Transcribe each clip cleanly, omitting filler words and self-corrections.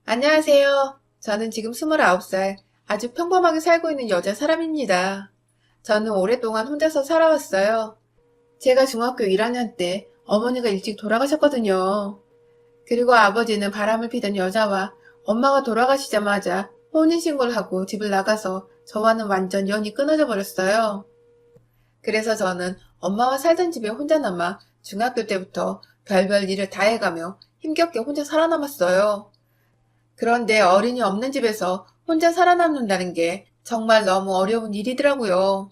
안녕하세요. 저는 지금 29살, 아주 평범하게 살고 있는 여자 사람입니다. 저는 오랫동안 혼자서 살아왔어요. 제가 중학교 1학년 때 어머니가 일찍 돌아가셨거든요. 그리고 아버지는 바람을 피던 여자와 엄마가 돌아가시자마자 혼인신고를 하고 집을 나가서 저와는 완전 연이 끊어져 버렸어요. 그래서 저는 엄마와 살던 집에 혼자 남아 중학교 때부터 별별 일을 다 해가며 힘겹게 혼자 살아남았어요. 그런데 어린이 없는 집에서 혼자 살아남는다는 게 정말 너무 어려운 일이더라고요.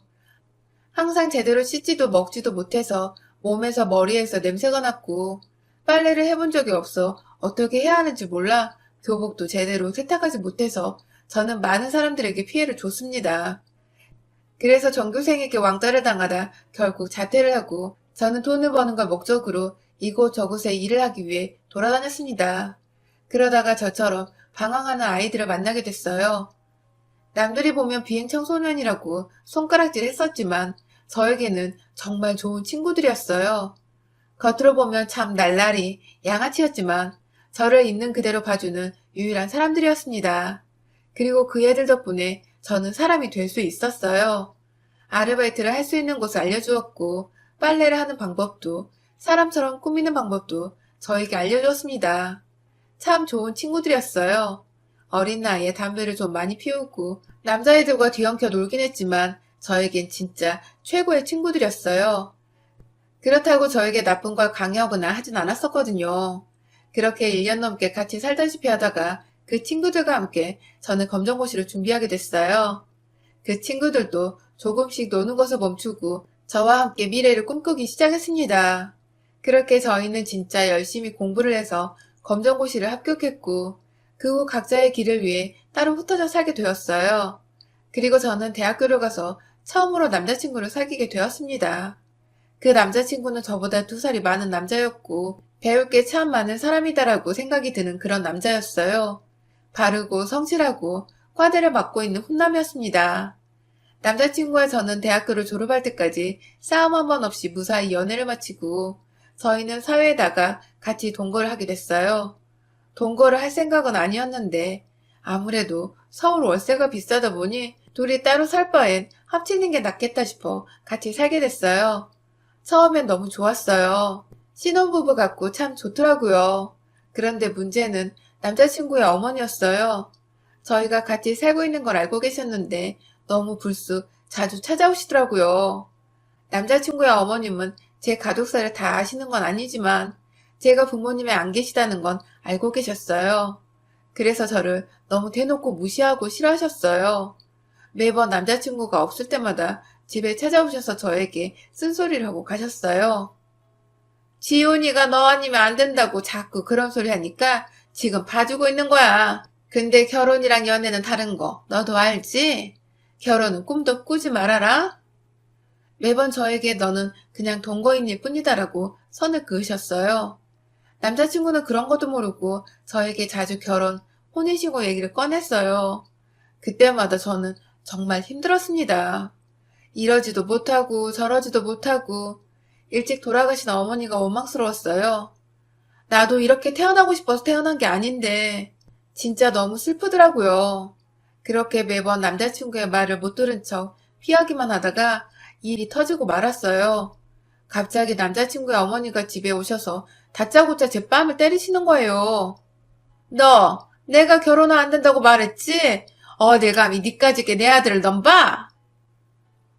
항상 제대로 씻지도 먹지도 못해서 몸에서 머리에서 냄새가 났고 빨래를 해본 적이 없어 어떻게 해야 하는지 몰라 교복도 제대로 세탁하지 못해서 저는 많은 사람들에게 피해를 줬습니다. 그래서 전교생에게 왕따를 당하다 결국 자퇴를 하고 저는 돈을 버는 걸 목적으로 이곳저곳에 일을 하기 위해 돌아다녔습니다. 그러다가 저처럼 방황하는 아이들을 만나게 됐어요. 남들이 보면 비행 청소년이라고 손가락질 했었지만 저에게는 정말 좋은 친구들이었어요. 겉으로 보면 참 날라리 양아치였지만 저를 있는 그대로 봐주는 유일한 사람들이었습니다. 그리고 그 애들 덕분에 저는 사람이 될 수 있었어요. 아르바이트를 할 수 있는 곳을 알려주었고 빨래를 하는 방법도 사람처럼 꾸미는 방법도 저에게 알려주었습니다. 참 좋은 친구들이었어요. 어린 나이에 담배를 좀 많이 피우고 남자애들과 뒤엉켜 놀긴 했지만 저에겐 진짜 최고의 친구들이었어요. 그렇다고 저에게 나쁜 걸 강요하거나 하진 않았었거든요. 그렇게 1년 넘게 같이 살다시피 하다가 그 친구들과 함께 저는 검정고시를 준비하게 됐어요. 그 친구들도 조금씩 노는 것을 멈추고 저와 함께 미래를 꿈꾸기 시작했습니다. 그렇게 저희는 진짜 열심히 공부를 해서 검정고시를 합격했고 그 후 각자의 길을 위해 따로 흩어져 살게 되었어요. 그리고 저는 대학교를 가서 처음으로 남자친구를 사귀게 되었습니다. 그 남자친구는 저보다 2살이 많은 남자였고 배울 게 참 많은 사람이다라고 생각이 드는 그런 남자였어요. 바르고 성실하고 과대를 맡고 있는 훈남이었습니다. 남자친구와 저는 대학교를 졸업할 때까지 싸움 한 번 없이 무사히 연애를 마치고 저희는 사회에다가 같이 동거를 하게 됐어요. 동거를 할 생각은 아니었는데 아무래도 서울 월세가 비싸다 보니 둘이 따로 살 바엔 합치는 게 낫겠다 싶어 같이 살게 됐어요. 처음엔 너무 좋았어요. 신혼부부 같고 참 좋더라고요. 그런데 문제는 남자친구의 어머니였어요. 저희가 같이 살고 있는 걸 알고 계셨는데 너무 불쑥 자주 찾아오시더라고요. 남자친구의 어머님은 제 가족사를 다 아시는 건 아니지만 제가 부모님이 안 계시다는 건 알고 계셨어요. 그래서 저를 너무 대놓고 무시하고 싫어하셨어요. 매번 남자친구가 없을 때마다 집에 찾아오셔서 저에게 쓴소리를 하고 가셨어요. 지훈이가 너 아니면 안 된다고 자꾸 그런 소리 하니까 지금 봐주고 있는 거야. 근데 결혼이랑 연애는 다른 거 너도 알지? 결혼은 꿈도 꾸지 말아라. 매번 저에게 너는 그냥 동거인일 뿐이다라고 선을 그으셨어요. 남자친구는 그런 것도 모르고 저에게 자주 결혼, 혼인신고 얘기를 꺼냈어요. 그때마다 저는 정말 힘들었습니다. 이러지도 못하고 저러지도 못하고 일찍 돌아가신 어머니가 원망스러웠어요. 나도 이렇게 태어나고 싶어서 태어난 게 아닌데 진짜 너무 슬프더라고요. 그렇게 매번 남자친구의 말을 못 들은 척 피하기만 하다가 일이 터지고 말았어요. 갑자기 남자친구의 어머니가 집에 오셔서 다짜고짜 제 뺨을 때리시는 거예요. 너 내가 결혼은 안 된다고 말했지? 어딜 감히 니까짓게 내 아들을 넘봐?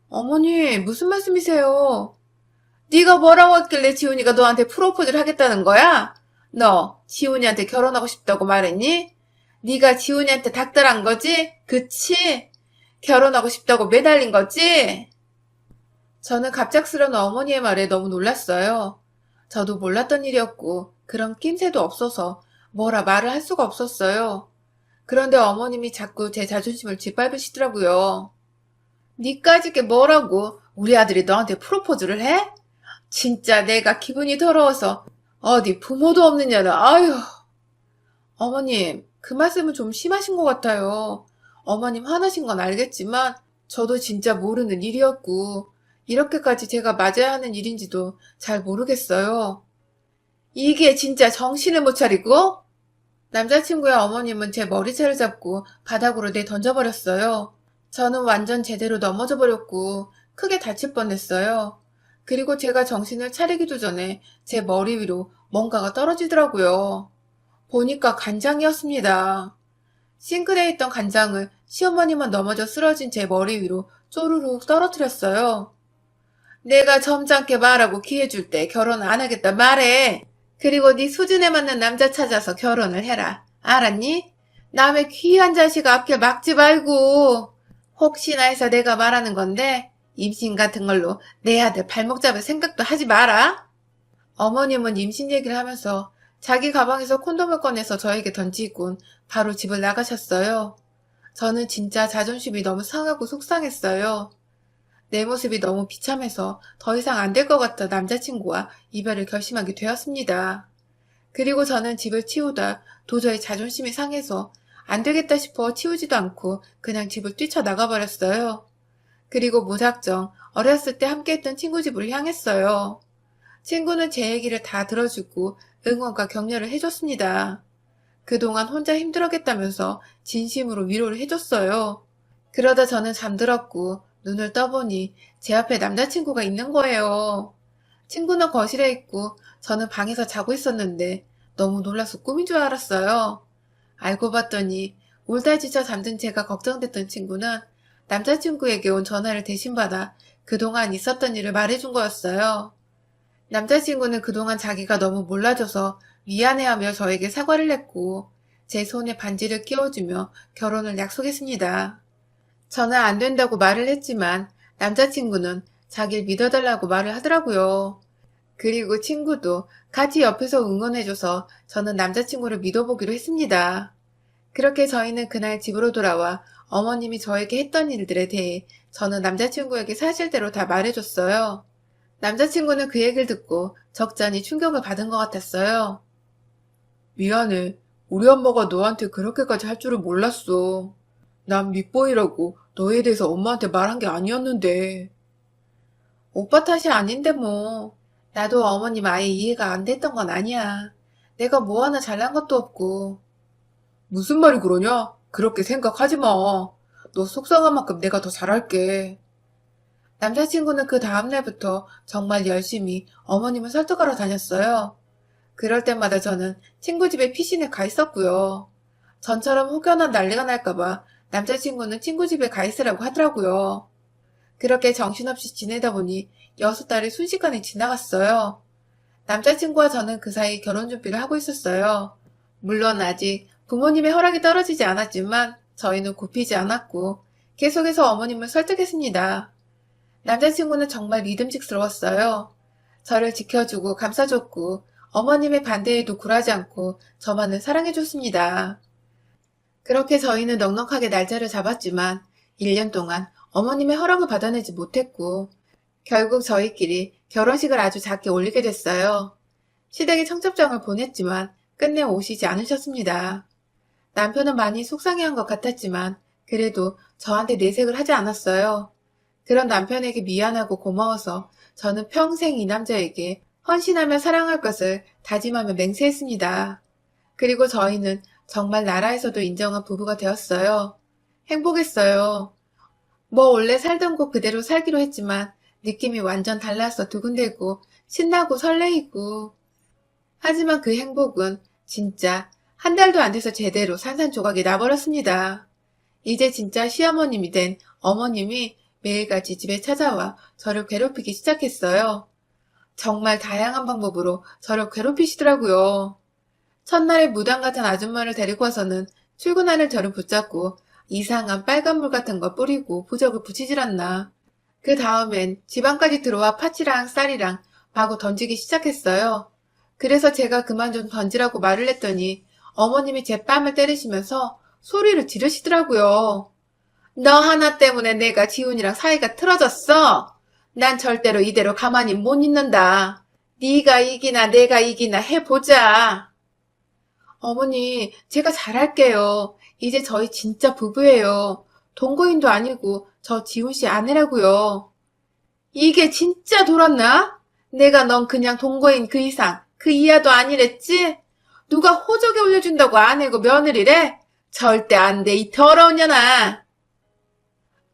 어머니 무슨 말씀이세요? 네가 뭐라고 했길래 지훈이가 너한테 프로포즈를 하겠다는 거야? 너 지훈이한테 결혼하고 싶다고 말했니? 네가 지훈이한테 닥달한 거지? 그치? 결혼하고 싶다고 매달린 거지? 저는 갑작스러운 어머니의 말에 너무 놀랐어요. 저도 몰랐던 일이었고 그런 낌새도 없어서 뭐라 말을 할 수가 없었어요. 그런데 어머님이 자꾸 제 자존심을 짓밟으시더라고요. 니까짓 게 뭐라고 우리 아들이 너한테 프로포즈를 해? 진짜 내가 기분이 더러워서 어디 부모도 없는 년은 아유. 어머님 그 말씀은 좀 심하신 것 같아요. 어머님 화나신 건 알겠지만 저도 진짜 모르는 일이었고 이렇게까지 제가 맞아야 하는 일인지도 잘 모르겠어요. 이게 진짜 정신을 못 차리고 남자친구의 어머님은 제 머리채를 잡고 바닥으로 내던져버렸어요. 저는 완전 제대로 넘어져 버렸고 크게 다칠 뻔했어요. 그리고 제가 정신을 차리기도 전에 제 머리 위로 뭔가가 떨어지더라고요. 보니까 간장이었습니다. 싱크대에 있던 간장을 시어머님은 넘어져 쓰러진 제 머리 위로 쪼르륵 떨어뜨렸어요. 내가 점잖게 말하고 기회 줄 때 결혼 안 하겠다 말해. 그리고 네 수준에 맞는 남자 찾아서 결혼을 해라. 알았니? 남의 귀한 자식 앞길 막지 말고. 혹시나 해서 내가 말하는 건데 임신 같은 걸로 내 아들 발목 잡을 생각도 하지 마라. 어머님은 임신 얘기를 하면서 자기 가방에서 콘돔을 꺼내서 저에게 던지곤 바로 집을 나가셨어요. 저는 진짜 자존심이 너무 상하고 속상했어요. 내 모습이 너무 비참해서 더 이상 안 될 것 같아 남자친구와 이별을 결심하게 되었습니다. 그리고 저는 집을 치우다 도저히 자존심이 상해서 안 되겠다 싶어 치우지도 않고 그냥 집을 뛰쳐나가 버렸어요. 그리고 무작정 어렸을 때 함께했던 친구 집으로 향했어요. 친구는 제 얘기를 다 들어주고 응원과 격려를 해줬습니다. 그동안 혼자 힘들었겠다면서 진심으로 위로를 해줬어요. 그러다 저는 잠들었고 눈을 떠보니 제 앞에 남자친구가 있는 거예요. 친구는 거실에 있고 저는 방에서 자고 있었는데 너무 놀라서 꿈인 줄 알았어요. 알고 봤더니 울다 지쳐 잠든 제가 걱정됐던 친구는 남자친구에게 온 전화를 대신 받아 그동안 있었던 일을 말해준 거였어요. 남자친구는 그동안 자기가 너무 몰라줘서 미안해하며 저에게 사과를 했고 제 손에 반지를 끼워주며 결혼을 약속했습니다. 저는 안 된다고 말을 했지만 남자친구는 자기를 믿어달라고 말을 하더라고요. 그리고 친구도 같이 옆에서 응원해줘서 저는 남자친구를 믿어보기로 했습니다. 그렇게 저희는 그날 집으로 돌아와 어머님이 저에게 했던 일들에 대해 저는 남자친구에게 사실대로 다 말해줬어요. 남자친구는 그 얘기를 듣고 적잖이 충격을 받은 것 같았어요. 미안해. 우리 엄마가 너한테 그렇게까지 할 줄은 몰랐어. 난 밉보이라고 너에 대해서 엄마한테 말한 게 아니었는데. 오빠 탓이 아닌데 뭐. 나도 어머님 아예 이해가 안 됐던 건 아니야. 내가 뭐 하나 잘난 것도 없고. 무슨 말이 그러냐? 그렇게 생각하지 마. 너 속상한 만큼 내가 더 잘할게. 남자친구는 그 다음날부터 정말 열심히 어머님을 설득하러 다녔어요. 그럴 때마다 저는 친구 집에 피신에 가 있었고요. 전처럼 혹여나 난리가 날까봐 남자친구는 친구 집에 가 있으라고 하더라고요. 그렇게 정신없이 지내다 보니 6달이 순식간에 지나갔어요. 남자친구와 저는 그 사이 결혼 준비를 하고 있었어요. 물론 아직 부모님의 허락이 떨어지지 않았지만 저희는 굽히지 않았고 계속해서 어머님을 설득했습니다. 남자친구는 정말 믿음직스러웠어요. 저를 지켜주고 감싸줬고 어머님의 반대에도 굴하지 않고 저만을 사랑해줬습니다. 그렇게 저희는 넉넉하게 날짜를 잡았지만 1년 동안 어머님의 허락을 받아내지 못했고 결국 저희끼리 결혼식을 아주 작게 올리게 됐어요. 시댁에 청첩장을 보냈지만 끝내 오시지 않으셨습니다. 남편은 많이 속상해한 것 같았지만 그래도 저한테 내색을 하지 않았어요. 그런 남편에게 미안하고 고마워서 저는 평생 이 남자에게 헌신하며 사랑할 것을 다짐하며 맹세했습니다. 그리고 저희는 정말 나라에서도 인정한 부부가 되었어요. 행복했어요. 뭐 원래 살던 곳 그대로 살기로 했지만 느낌이 완전 달라서 두근대고 신나고 설레이고. 하지만 그 행복은 진짜 한 달도 안 돼서 제대로 산산조각이 나버렸습니다. 이제 진짜 시어머님이 된 어머님이 매일같이 집에 찾아와 저를 괴롭히기 시작했어요. 정말 다양한 방법으로 저를 괴롭히시더라고요. 첫날에 무당 같은 아줌마를 데리고 와서는 출근하는 저를 붙잡고 이상한 빨간물 같은 거 뿌리고 부적을 붙이질 않나. 그 다음엔 집안까지 들어와 파치랑 쌀이랑 마구 던지기 시작했어요. 그래서 제가 그만 좀 던지라고 말을 했더니 어머님이 제 뺨을 때리시면서 소리를 지르시더라고요. 너 하나 때문에 내가 지훈이랑 사이가 틀어졌어? 난 절대로 이대로 가만히 못 있는다. 네가 이기나 내가 이기나 해보자. 어머니, 제가 잘할게요. 이제 저희 진짜 부부예요. 동거인도 아니고 저 지훈 씨 아내라고요. 이게 진짜 돌았나? 내가 넌 그냥 동거인 그 이상, 그 이하도 아니랬지? 누가 호적에 올려준다고 아내고 며느리래? 절대 안 돼, 이 더러운 년아.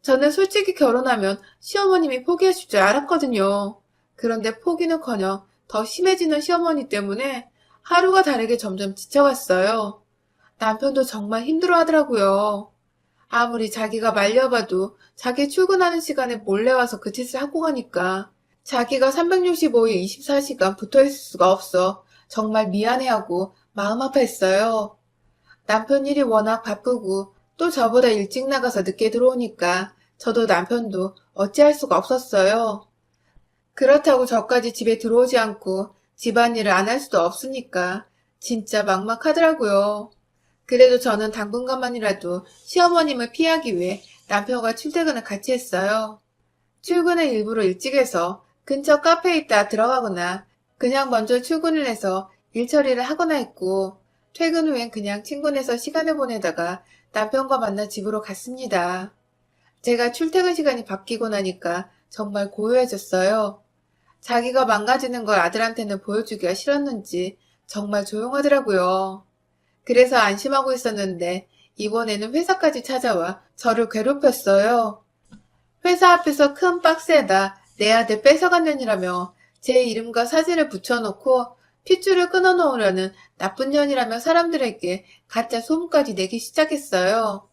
저는 솔직히 결혼하면 시어머님이 포기하실 줄 알았거든요. 그런데 포기는커녕 더 심해지는 시어머니 때문에 하루가 다르게 점점 지쳐갔어요. 남편도 정말 힘들어 하더라고요. 아무리 자기가 말려봐도 자기 출근하는 시간에 몰래 와서 그 짓을 하고 가니까 자기가 365일 24시간 붙어 있을 수가 없어 정말 미안해하고 마음 아파했어요. 남편 일이 워낙 바쁘고 또 저보다 일찍 나가서 늦게 들어오니까 저도 남편도 어찌할 수가 없었어요. 그렇다고 저까지 집에 들어오지 않고 집안일을 안 할 수도 없으니까 진짜 막막하더라고요. 그래도 저는 당분간만이라도 시어머님을 피하기 위해 남편과 출퇴근을 같이 했어요. 출근을 일부러 일찍 해서 근처 카페에 있다 들어가거나 그냥 먼저 출근을 해서 일 처리를 하거나 했고 퇴근 후엔 그냥 친구네서 시간을 보내다가 남편과 만나 집으로 갔습니다. 제가 출퇴근 시간이 바뀌고 나니까 정말 고요해졌어요. 자기가 망가지는 걸 아들한테는 보여주기가 싫었는지 정말 조용하더라고요. 그래서 안심하고 있었는데 이번에는 회사까지 찾아와 저를 괴롭혔어요. 회사 앞에서 큰 박스에다 내 아들 뺏어간 년이라며 제 이름과 사진을 붙여놓고 핏줄을 끊어놓으려는 나쁜 년이라며 사람들에게 가짜 소문까지 내기 시작했어요.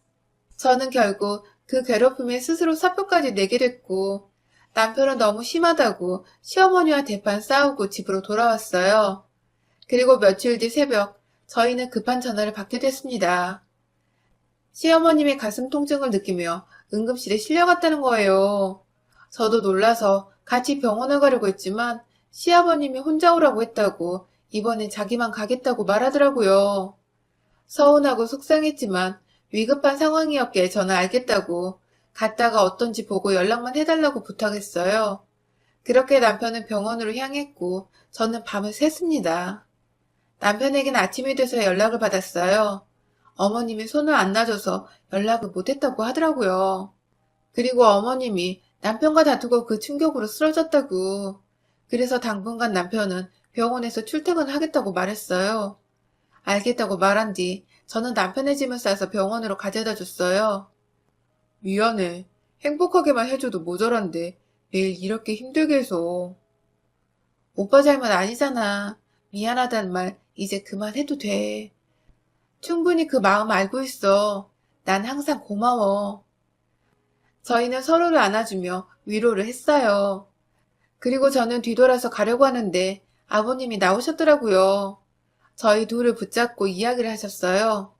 저는 결국 그 괴롭힘에 스스로 사표까지 내게 됐고 남편은 너무 심하다고 시어머니와 대판 싸우고 집으로 돌아왔어요. 그리고 며칠 뒤 새벽 저희는 급한 전화를 받게 됐습니다. 시어머님이 가슴 통증을 느끼며 응급실에 실려갔다는 거예요. 저도 놀라서 같이 병원을 가려고 했지만 시아버님이 혼자 오라고 했다고 이번엔 자기만 가겠다고 말하더라고요. 서운하고 속상했지만 위급한 상황이었기에 저는 알겠다고 갔다가 어떤지 보고 연락만 해달라고 부탁했어요. 그렇게 남편은 병원으로 향했고 저는 밤을 샜습니다. 남편에겐 아침이 돼서 연락을 받았어요. 어머님이 손을 안 놔줘서 연락을 못했다고 하더라고요. 그리고 어머님이 남편과 다투고 그 충격으로 쓰러졌다고. 그래서 당분간 남편은 병원에서 출퇴근을 하겠다고 말했어요. 알겠다고 말한 뒤 저는 남편의 짐을 싸서 병원으로 가져다 줬어요. 미안해. 행복하게만 해줘도 모자란데 매일 이렇게 힘들게 해서. 오빠 잘못 아니잖아. 미안하다는 말 이제 그만해도 돼. 충분히 그 마음 알고 있어. 난 항상 고마워. 저희는 서로를 안아주며 위로를 했어요. 그리고 저는 뒤돌아서 가려고 하는데 아버님이 나오셨더라고요. 저희 둘을 붙잡고 이야기를 하셨어요.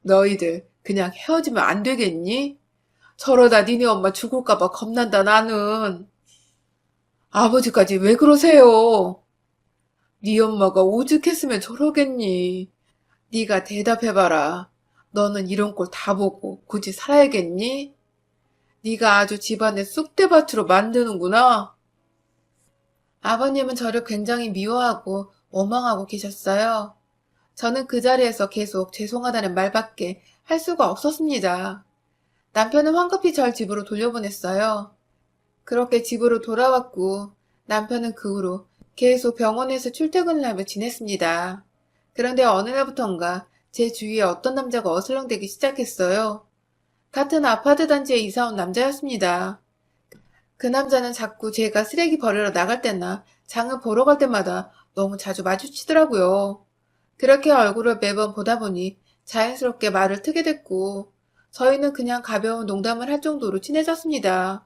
너희들 그냥 헤어지면 안 되겠니? 저러다 니네 엄마 죽을까봐 겁난다 나는. 아버지까지 왜 그러세요? 네 엄마가 오죽했으면 저러겠니? 네가 대답해봐라. 너는 이런 꼴 다 보고 굳이 살아야겠니? 네가 아주 집안의 쑥대밭으로 만드는구나. 아버님은 저를 굉장히 미워하고 원망하고 계셨어요. 저는 그 자리에서 계속 죄송하다는 말밖에 할 수가 없었습니다. 남편은 황급히 절 집으로 돌려보냈어요. 그렇게 집으로 돌아왔고 남편은 그 후로 계속 병원에서 출퇴근을 하며 지냈습니다. 그런데 어느 날부턴가 제 주위에 어떤 남자가 어슬렁대기 시작했어요. 같은 아파트 단지에 이사 온 남자였습니다. 그 남자는 자꾸 제가 쓰레기 버리러 나갈 때나 장을 보러 갈 때마다 너무 자주 마주치더라고요. 그렇게 얼굴을 매번 보다 보니 자연스럽게 말을 트게 됐고 저희는 그냥 가벼운 농담을 할 정도로 친해졌습니다.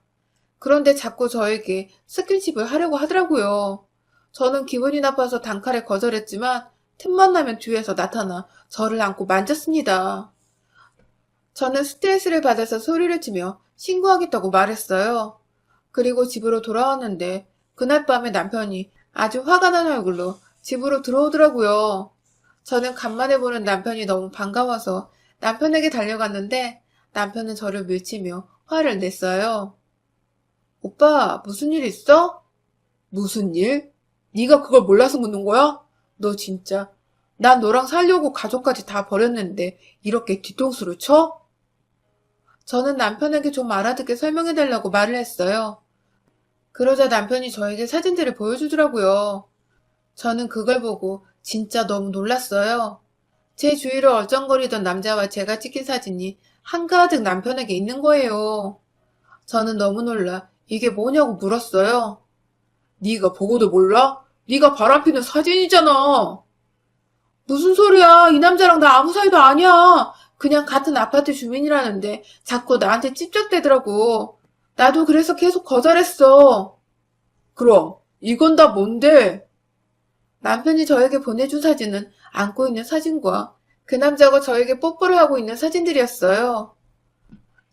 그런데 자꾸 저에게 스킨십을 하려고 하더라고요. 저는 기분이 나빠서 단칼에 거절했지만 틈만 나면 뒤에서 나타나 저를 안고 만졌습니다. 저는 스트레스를 받아서 소리를 치며 신고하겠다고 말했어요. 그리고 집으로 돌아왔는데 그날 밤에 남편이 아주 화가 난 얼굴로 집으로 들어오더라고요. 저는 간만에 보는 남편이 너무 반가워서 남편에게 달려갔는데 남편은 저를 밀치며 화를 냈어요. 오빠, 무슨 일 있어? 무슨 일? 네가 그걸 몰라서 묻는 거야? 너 진짜. 난 너랑 살려고 가족까지 다 버렸는데 이렇게 뒤통수를 쳐? 저는 남편에게 좀 알아듣게 설명해달라고 말을 했어요. 그러자 남편이 저에게 사진들을 보여주더라고요. 저는 그걸 보고 진짜 너무 놀랐어요. 제 주위를 얼쩡거리던 남자와 제가 찍힌 사진이 한가득 남편에게 있는 거예요. 저는 너무 놀라 이게 뭐냐고 물었어요. 네가 보고도 몰라? 네가 바람피는 사진이잖아. 무슨 소리야? 이 남자랑 나 아무 사이도 아니야. 그냥 같은 아파트 주민이라는데 자꾸 나한테 찝쩍대더라고. 나도 그래서 계속 거절했어. 그럼 이건 다 뭔데? 남편이 저에게 보내준 사진은 안고 있는 사진과 그 남자가 저에게 뽀뽀를 하고 있는 사진들이었어요.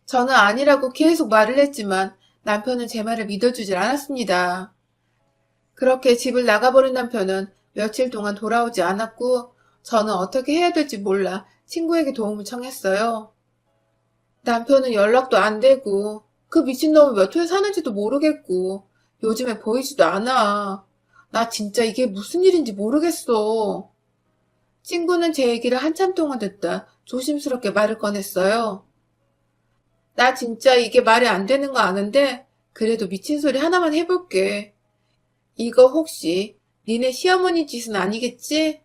저는 아니라고 계속 말을 했지만 남편은 제 말을 믿어주질 않았습니다. 그렇게 집을 나가버린 남편은 며칠 동안 돌아오지 않았고 저는 어떻게 해야 될지 몰라 친구에게 도움을 청했어요. 남편은 연락도 안 되고 그 미친놈은 몇 호에 사는지도 모르겠고 요즘에 보이지도 않아. 나 진짜 이게 무슨 일인지 모르겠어. 친구는 제 얘기를 한참 동안 듣다 조심스럽게 말을 꺼냈어요. 나 진짜 이게 말이 안 되는 거 아는데 그래도 미친 소리 하나만 해볼게. 이거 혹시 니네 시어머니 짓은 아니겠지?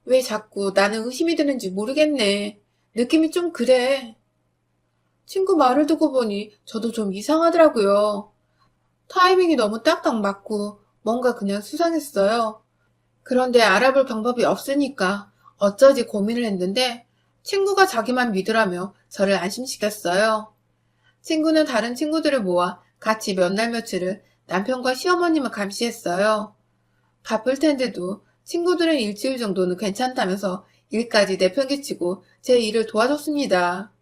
왜 자꾸 나는 의심이 드는지 모르겠네. 느낌이 좀 그래. 친구 말을 듣고 보니 저도 좀 이상하더라고요. 타이밍이 너무 딱딱 맞고 뭔가 그냥 수상했어요. 그런데 알아볼 방법이 없으니까 어쩌지 고민을 했는데 친구가 자기만 믿으라며 저를 안심시켰어요. 친구는 다른 친구들을 모아 같이 몇 날 며칠을 남편과 시어머님을 감시했어요. 바쁠 텐데도 친구들은 일주일 정도는 괜찮다면서 일까지 내팽개치고 제 일을 도와줬습니다.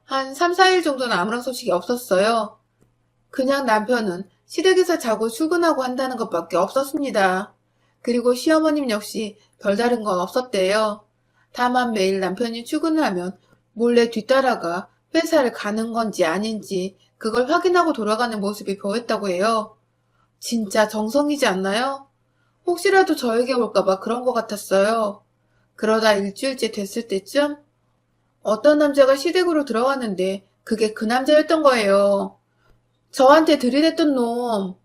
한 3, 4일 정도는 아무런 소식이 없었어요. 그냥 남편은 시댁에서 자고 출근하고 한다는 것밖에 없었습니다. 그리고 시어머님 역시 별다른 건 없었대요. 다만 매일 남편이 출근을 하면 몰래 뒤따라가 회사를 가는 건지 아닌지 그걸 확인하고 돌아가는 모습이 보였다고 해요. 진짜 정성이지 않나요? 혹시라도 저에게 올까봐 그런 것 같았어요. 그러다 일주일째 됐을 때쯤 어떤 남자가 시댁으로 들어왔는데 그게 그 남자였던 거예요. 저한테 들이댔던 놈.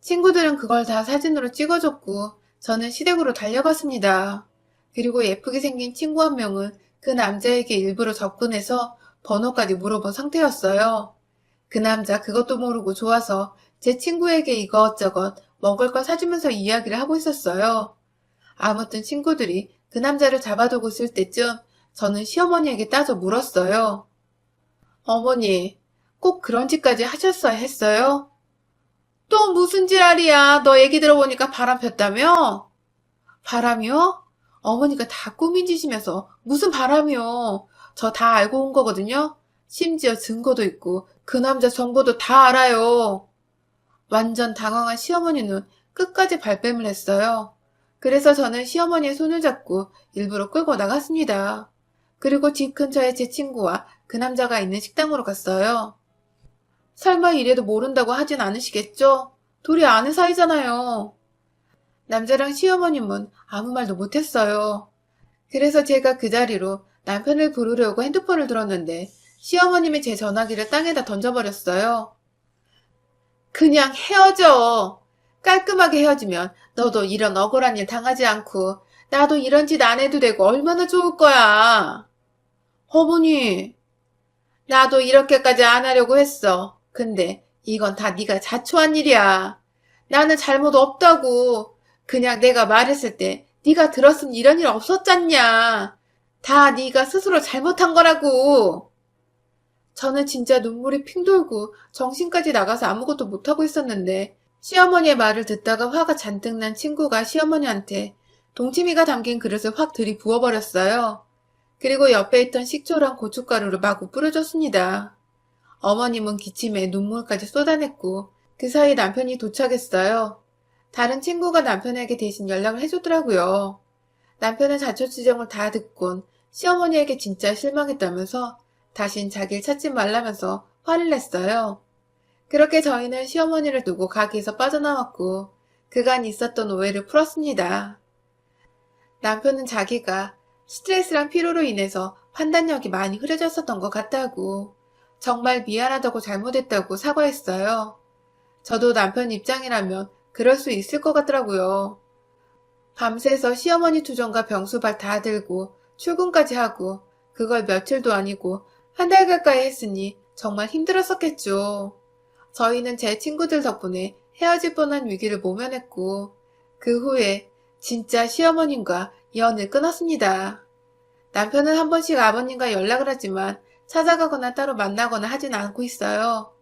친구들은 그걸 다 사진으로 찍어줬고 저는 시댁으로 달려갔습니다. 그리고 예쁘게 생긴 친구 한 명은 그 남자에게 일부러 접근해서 번호까지 물어본 상태였어요. 그 남자 그것도 모르고 좋아서 제 친구에게 이것저것 먹을 거 사주면서 이야기를 하고 있었어요. 아무튼 친구들이 그 남자를 잡아두고 있을 때쯤 저는 시어머니에게 따져 물었어요. 어머니, 꼭 그런 짓까지 하셨어야 했어요? 또 무슨 지랄이야. 너 얘기 들어보니까 바람 폈다며? 바람이요? 어머니가 다 꾸민 짓이면서 무슨 바람이요. 저 다 알고 온 거거든요. 심지어 증거도 있고 그 남자 정보도 다 알아요. 완전 당황한 시어머니는 끝까지 발뺌을 했어요. 그래서 저는 시어머니의 손을 잡고 일부러 끌고 나갔습니다. 그리고 집 근처에 제 친구와 그 남자가 있는 식당으로 갔어요. 설마 이래도 모른다고 하진 않으시겠죠? 둘이 아는 사이잖아요. 남자랑 시어머님은 아무 말도 못했어요. 그래서 제가 그 자리로 남편을 부르려고 핸드폰을 들었는데 시어머님이 제 전화기를 땅에다 던져버렸어요. 그냥 헤어져. 깔끔하게 헤어지면 너도 이런 억울한 일 당하지 않고 나도 이런 짓 안 해도 되고 얼마나 좋을 거야. 어머니, 나도 이렇게까지 안 하려고 했어. 근데 이건 다 네가 자초한 일이야. 나는 잘못 없다고. 그냥 내가 말했을 때 네가 들었으면 이런 일 없었잖냐. 다 네가 스스로 잘못한 거라고. 저는 진짜 눈물이 핑 돌고 정신까지 나가서 아무것도 못하고 있었는데 시어머니의 말을 듣다가 화가 잔뜩 난 친구가 시어머니한테 동치미가 담긴 그릇을 확 들이부어버렸어요. 그리고 옆에 있던 식초랑 고춧가루를 마구 뿌려줬습니다. 어머님은 기침에 눈물까지 쏟아냈고 그 사이 남편이 도착했어요. 다른 친구가 남편에게 대신 연락을 해줬더라고요. 남편은 자초지종을 다 듣곤 시어머니에게 진짜 실망했다면서 다신 자기를 찾지 말라면서 화를 냈어요. 그렇게 저희는 시어머니를 두고 가게에서 빠져나왔고 그간 있었던 오해를 풀었습니다. 남편은 자기가 스트레스랑 피로로 인해서 판단력이 많이 흐려졌었던 것 같다고 정말 미안하다고 잘못했다고 사과했어요. 저도 남편 입장이라면 그럴 수 있을 것 같더라고요. 밤새서 시어머니 투정과 병수발 다 들고 출근까지 하고 그걸 며칠도 아니고 한 달 가까이 했으니 정말 힘들었었겠죠. 저희는 제 친구들 덕분에 헤어질 뻔한 위기를 모면했고 그 후에 진짜 시어머님과 연을 끊었습니다. 남편은 한 번씩 아버님과 연락을 하지만 찾아가거나 따로 만나거나 하진 않고 있어요.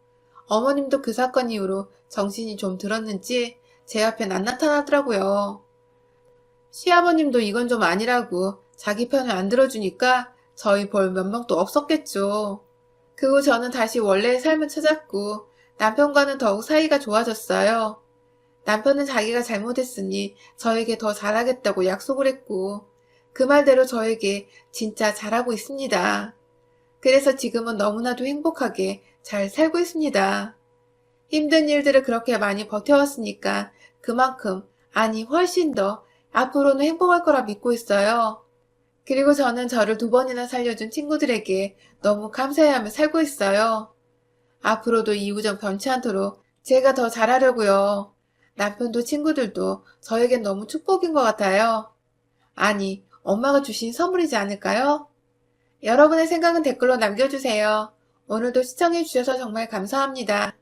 어머님도 그 사건 이후로 정신이 좀 들었는지 제 앞엔 안 나타나더라고요. 시아버님도 이건 좀 아니라고 자기 편을 안 들어주니까 저희 볼 면목도 없었겠죠. 그 후 저는 다시 원래의 삶을 찾았고 남편과는 더욱 사이가 좋아졌어요. 남편은 자기가 잘못했으니 저에게 더 잘하겠다고 약속을 했고 그 말대로 저에게 진짜 잘하고 있습니다. 그래서 지금은 너무나도 행복하게 잘 살고 있습니다. 힘든 일들을 그렇게 많이 버텨왔으니까 그만큼, 아니 훨씬 더 앞으로는 행복할 거라 믿고 있어요. 그리고 저는 저를 2번이나 살려준 친구들에게 너무 감사해하며 살고 있어요. 앞으로도 이 우정 변치 않도록 제가 더 잘하려고요. 남편도 친구들도 저에겐 너무 축복인 것 같아요. 아니, 엄마가 주신 선물이지 않을까요? 여러분의 생각은 댓글로 남겨주세요. 오늘도 시청해주셔서 정말 감사합니다.